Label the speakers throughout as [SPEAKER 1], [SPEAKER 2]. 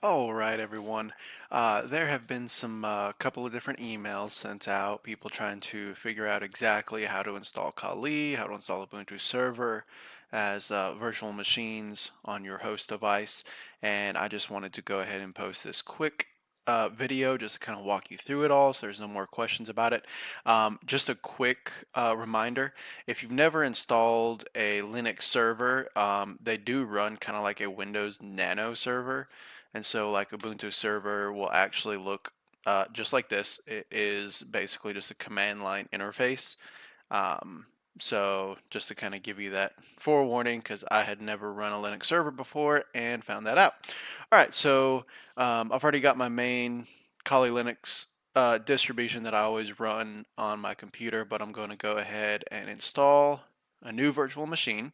[SPEAKER 1] All right, everyone. There have been some couple of different emails sent out, people trying to figure out exactly how to install Kali, how to install Ubuntu server as virtual machines on your host device. And I just wanted to go ahead and post this quick video just to kind of walk you through it all so there's no more questions about it. Just a quick reminder, if you've never installed a Linux server, they do run kind of like a Windows Nano server. And so like Ubuntu server will actually look just like this. It is basically just a command line interface. Um, so just to kind of give you that forewarning, because I had never run a Linux server before and found that out. All right, so I've already got my main Kali Linux distribution that I always run on my computer, but I'm going to go ahead and install a new virtual machine.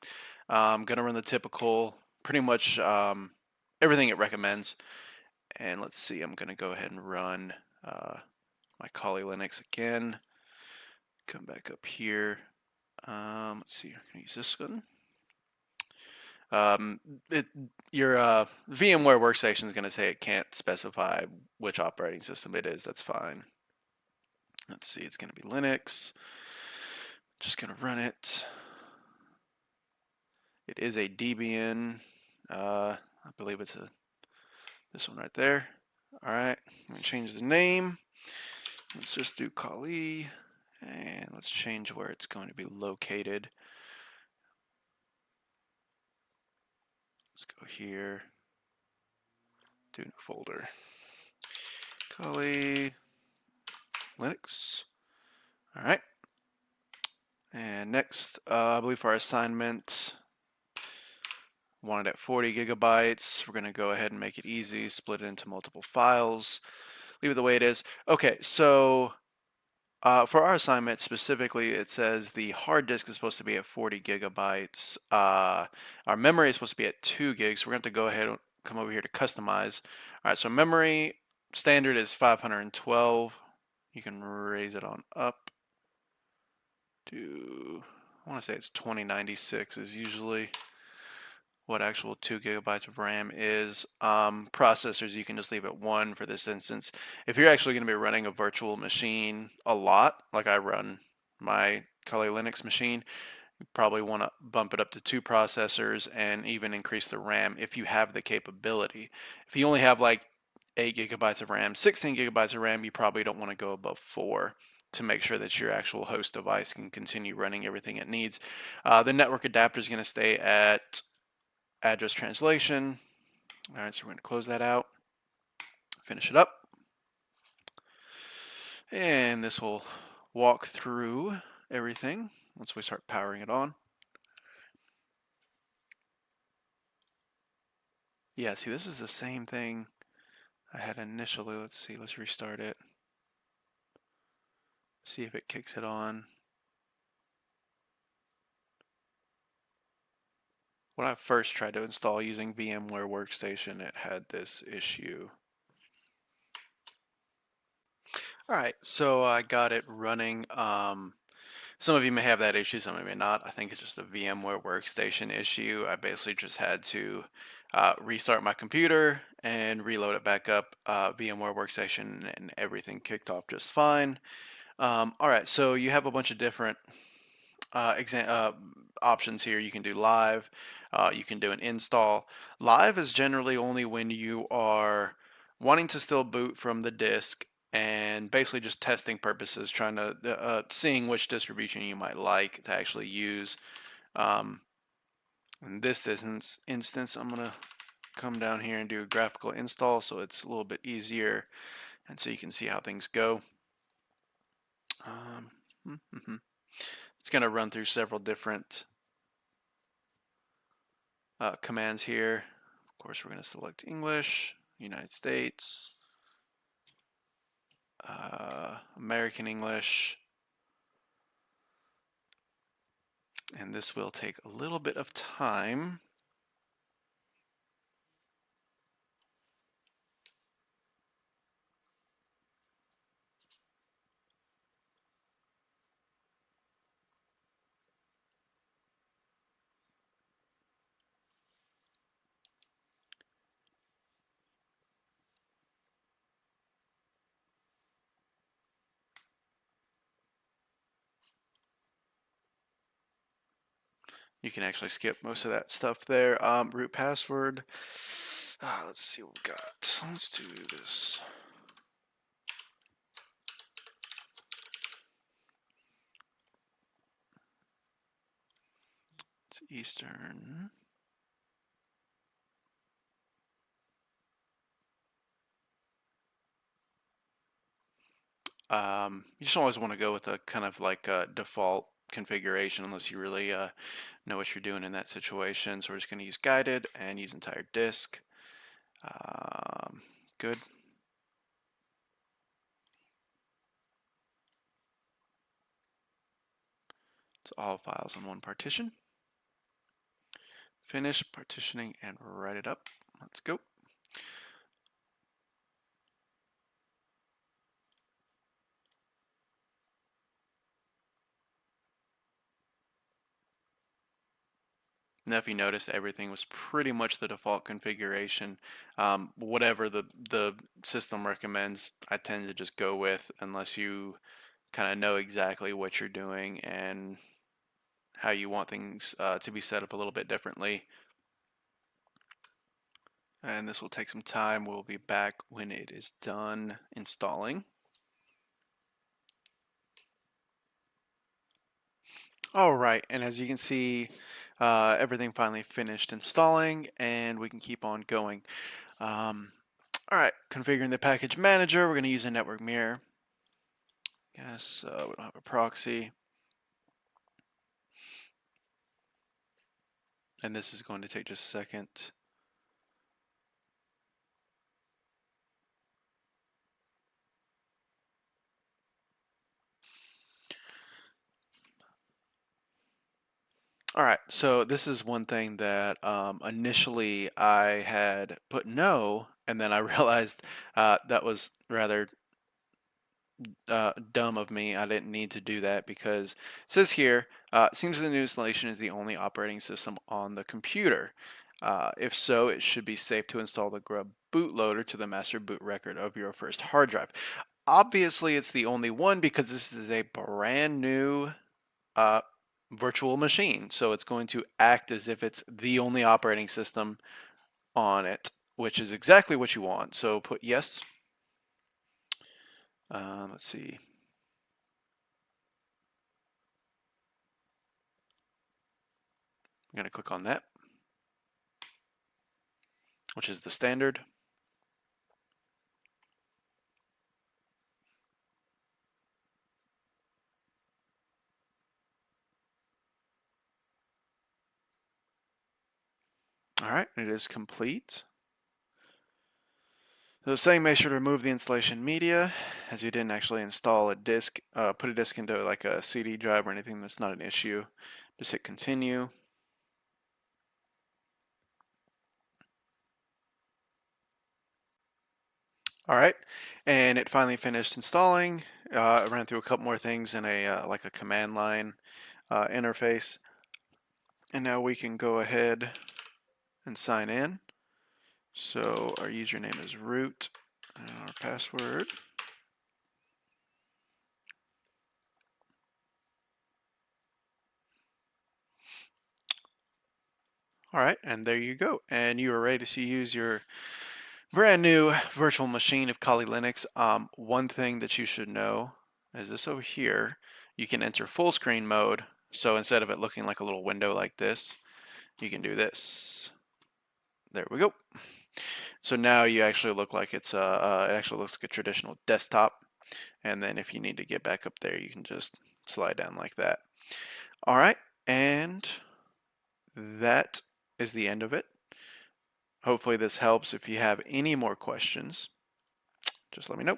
[SPEAKER 1] I'm going to run the typical, pretty much everything it recommends. And let's see, I'm going to go ahead and run my Kali Linux again. Come back up here. Let's see, I'm going to use this one. Um, it, your VMware workstation is going to say it can't specify which operating system it is. That's fine. Let's see, it's going to be Linux. Just going to run it. It is a Debian. I believe it's this one right there. All right, I'm going to change the name. Let's just do Kali, and let's change where it's going to be located. Let's go here, do new folder. Kali Linux. All right. And next, I believe for our assignment, wanted at 40 gigabytes. We're going to go ahead and make it easy, split it into multiple files, leave it the way it is. Okay, so for our assignment specifically, it says the hard disk is supposed to be at 40 gigabytes. Our memory is supposed to be at 2 gigs. So we're going to have to go ahead and come over here to customize. All right, so memory standard is 512. You can raise it on up to, I want to say it's 2096 is usually what actual 2 gigabytes of RAM is. Processors, you can just leave at 1 for this instance. If you're actually going to be running a virtual machine a lot, like I run my Kali Linux machine, you probably want to bump it up to 2 processors and even increase the RAM if you have the capability. If you only have like 8 gigabytes of RAM, 16 gigabytes of RAM, you probably don't want to go above 4 to make sure that your actual host device can continue running everything it needs. The network adapter is going to stay at address translation. All right, so we're going to close that out, finish it up. And this will walk through everything once we start powering it on. Yeah, see, this is the same thing I had initially. Let's see, let's restart it. See if it kicks it on. When I first tried to install using VMware Workstation, it had this issue. All right, so I got it running. Some of you may have that issue, some of you may not. I think it's just a VMware Workstation issue. I basically just had to restart my computer and reload it back up, VMware Workstation, and everything kicked off just fine. All right, so you have a bunch of different options here. You can do live, you can do an install. Live is generally only when you are wanting to still boot from the disk and basically just testing purposes, trying to seeing which distribution you might like to actually use. In this instance, I'm gonna come down here and do a graphical install so it's a little bit easier and so you can see how things go. It's going to run through several different commands here. Of course, we're going to select English, United States, American English, and this will take a little bit of time. You can actually skip most of that stuff there. Root password. Let's see what we got. Let's do this. It's Eastern. You just always want to go with a kind of like a default configuration unless you really know what you're doing in that situation. So we're just going to use guided and use entire disk. Good. It's all files in one partition. Finish partitioning and write it up. Let's go. Now, if you notice, everything was pretty much the default configuration. Whatever the system recommends, I tend to just go with unless you kind of know exactly what you're doing and how you want things to be set up a little bit differently. And this will take some time. We'll be back when it is done installing. All right, and as you can see, everything finally finished installing, and we can keep on going. Um, all right, configuring the package manager. We're going to use a network mirror. Yes, we don't have a proxy. And this is going to take just a second. All right, so this is one thing that initially I had put no, and then I realized that was rather dumb of me. I didn't need to do that because it says here, it seems the new installation is the only operating system on the computer. If so, it should be safe to install the grub bootloader to the master boot record of your first hard drive. Obviously, it's the only one because this is a brand new uh, virtual machine. So it's going to act as if it's the only operating system on it, which is exactly what you want. So put yes. Let's see. I'm going to click on that, which is the standard. All right, it is complete. So saying make sure to remove the installation media as you didn't actually install a disk, put a disk into like a CD drive or anything. That's not an issue. Just hit continue. All right, and it finally finished installing. I ran through a couple more things in a like a command line interface, and now we can go ahead and sign in. So our username is root, and our password. All right, and there you go. And you are ready to use your brand new virtual machine of Kali Linux. One thing that you should know is this over here. You can enter full screen mode. So instead of it looking like a little window like this, you can do this. There we go. So now you actually look like it actually looks like a traditional desktop. And then if you need to get back up there, you can just slide down like that. All right, and that is the end of it. Hopefully this helps. If you have any more questions, just let me know.